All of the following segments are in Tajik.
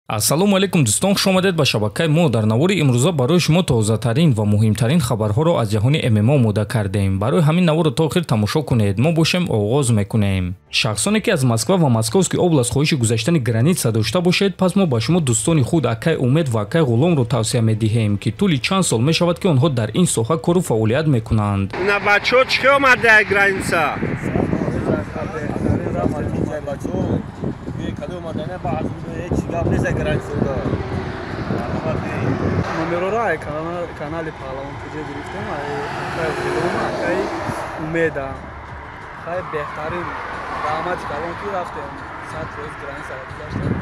ассалому алайкум дӯстон, хуш омадед ба шабакаи мо. Дар навори имрӯза барои шумо тозатарин ва муҳимтарин хабарҳоро аз ҷаҳони ММО омода кардем. Барои ҳамин наворро то охир тамошо кунед. Мо бошем оғоз мекунем. Шахсоне ки аз Москва ва Московскии област хоҳиши гузаштани граница дошта бошед, пас мо ба шумо дӯстони худ Акай Умед ва Акай Ғуломро тавсия медиҳем, ки тӯли чанд сол мешавад ки онҳо дар ин соҳа кору фаъолият мекунанд. На бачо чӣ омада граница? номерора канали паҳлавон куҷо гирифтем, Акай Ғулом, Акай Умеда. Хай беҳтарин даъмати калон ки рафтем 100 рӯз граница гузаштем.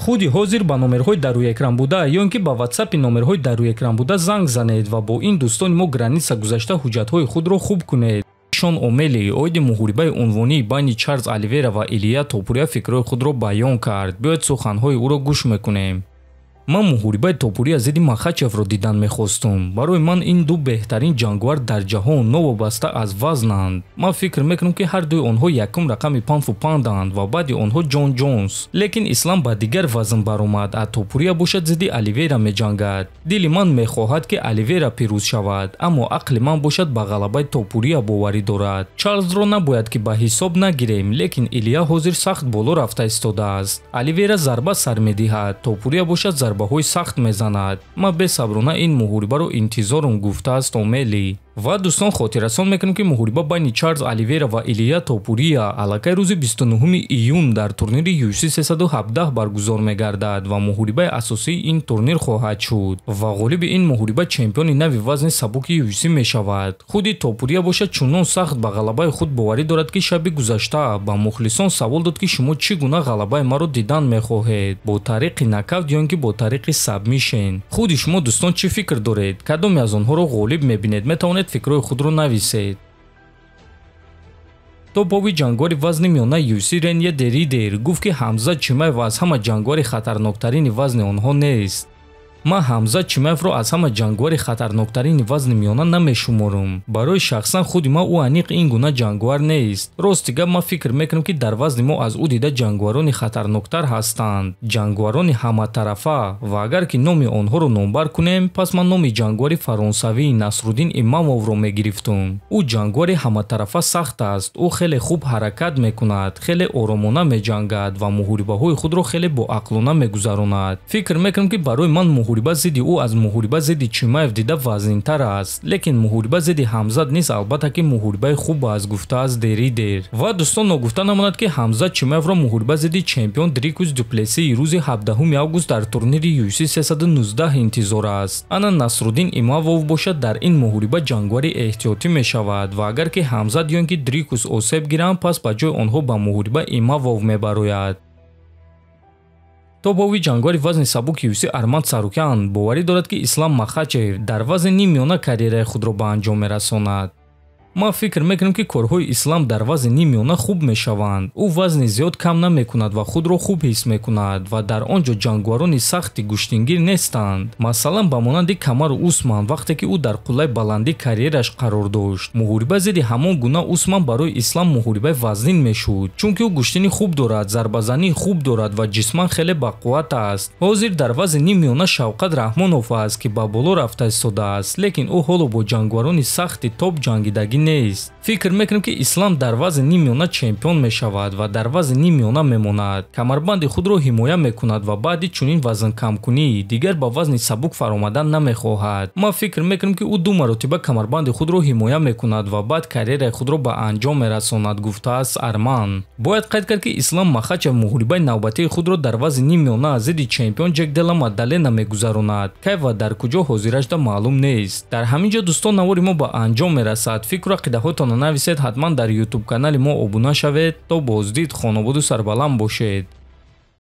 худи ҳозир ба номерҳои дар рӯи экран буда ё ин ки ба WhatsApp номерҳои дар рӯи экран буда занг занед ва бо ин дӯстони мо граница гузашта ҳуҷҷатҳои худро хуб кунед. Шон Омели оиди муҳорибаи унвонии байни Чарлз Оливера ва Илия Топурия фикрҳои худро баён кард. Биёед суханҳои ӯро гӯш мекунем. Ман муҳорибаи Топурия зидди Махачевро дидан мехостум. Барои ман ин ду беҳтарин ҷангвар дар ҷаҳон новобаста аз вазнанд. Ман фикр мекунам ки ҳар дуи онҳо якум рақами панфу панданд ва баъди онҳо Ҷон Ҷонс. Лекин ислам ба дигар вазн баромад. А Топурия бошад зидди Оливера меҷангад. Дили ман мехоҳад ки Оливера пирӯз шавад, аммо ақли ман бошад ба ғалабаи Топурия боварӣ дорад. Чарлзро набояд ки ба ҳисоб нагирем, лекин Илия ҳозир сахт боло рафта истодааст. Оливера зарба сар медиҳад, Топурия бошад зарбаҳои сахт мезанад. Ман бесаброна ин муҳорибаро интизорум, гуфтааст Омели. ва дӯстон хотиррасон мекунем ки муҳориба байни Чарлз Оливера ва Илия Топурия аллакай рӯзи 29 июн дар турнири UFC 317 баргузор мегардад ва муҳорибаи асосии ин турнир хоҳад шуд ва ғолиби ин муҳориба чемпиони нави вазни сабуки UFC мешавад. худи Топурия бошад чунон сахт ба ғалабаи худ боварӣ дорад ки шаби гузашта ба мухлисон савол дод ки шумо чӣ гуна ғалабаи маро дидан мехоҳед, бо тариқи нокаут ё ин ки бо тариқи сабмишен. худи шумо дӯстон чӣ фикр доред? кадоме аз онҳоро ғолиб мебинед? метавонед фикрҳои худро нависед. топови ҷангвори вазни миёна UFC Ренье Деридер гуфт ки Ҳамзат Чимаев аз ҳама ҷангвори хатарноктарини вазни онҳо нест. ман Ҳамзат Чимаевро аз ҳама ҷангвори хатарноктарини вазни миёна намешуморам. барои шахсан худи ман ӯ аниқ ин гуна ҷангвар нест. рости гап ман фикр мекунам ки дар вазни мо аз ӯ дида ҷангварони хатарноктар ҳастанд, ҷангварони ҳаматарафа, ва агар ки номи онҳоро номбар кунем, пас ман номи ҷангвари фаронсавии Насруддин Имамовро мегирифтум. ӯ ҷангвари ҳаматарафа сахт аст. ӯ хеле хуб ҳаракат мекунад, хеле оромона меҷангад ва муҳорибаҳои худро хеле боақлона мегузаронад. фикр мекунам ки барои ман муҳориба зидди ӯ аз муҳориба зидди Чимаев дида вазнинтар аст, лекин муҳориба зидди Ҳамзат низ албатта ки муҳорибаи хуб аст, гуфтааст Деридер. ва дӯстон ногуфта намонад ки Ҳамзат Чимаевро муҳориба зидди чемпион Дрикус Дуплесии рӯзи 17 август дар турнири UFC 319 интизор аст. ана Насруддин Имамов бошад дар ин муҳориба ҷангвари эҳтиётӣ мешавад ва агар ки Ҳамзат ё ин ки Дрикус осеб гиранд, пас ба ҷои онҳо ба муҳориба Имамов мебарояд. топови ҷангвори вазни сабуки UFC Арманд Сарукян боварӣ дорад ки Ислам Махачев дар вазни нимёна карьераи худро ба анҷом мерасонад. ман фикр мекунам ки корҳои Ислам дар вазни нимёна хуб мешаванд. ӯ вазни зиёд кам намекунад ва худро хуб ҳис мекунад ва дар он ҷо ҷангварони сахти гӯштингир нестанд. масалан ба монанди Камару Усман вақте ки ӯ дар қуллаи баландӣ карьераш қарор дошт. муҳориба зидди ҳамон гуна Усман барои Ислам муҳорибаи вазнин мешуд, чунки ӯ гӯштини хуб дорад, зарбазании хуб дорад ва ҷисман хеле бақувват аст. ҳозир дар вазни нимёна Шавқат Раҳмонов аст ки ба боло рафта истодааст, лекин ӯ ҳоло бо ҷангварони сахти топ ҷангидагӣ нест. фикр мекунам ки Ислам дар вазни нимёна чемпион мешавад ва дар вазни нимёна мемонад. камарбанди худро ҳимоя мекунад ва баъди чунин вазнкамкунӣ дигар ба вазни сабук фаромадан намехоҳад. ман фикр мекунам ки ӯ ду маротиба камарбанди худро ҳимоя мекунад ва баъд карьераи худро ба анҷом мерасонад, гуфтааст Арман. бояд қайд кард ки Ислам Махачев муҳорибаи навбатии худро дар вазни нимёна зидди чемпион Ҷек Дела Маддалена мегузаронад. кай ва дар куҷо ҳозирашда маълум нест. дар ҳамин ҷо дӯстон навори мо ба анҷом мерасад. фикру ақидаҳоятонро нависед. ҳатман дар YouTube канали мо обуна шавед. то боздид, хонободу сарбаланд бошед.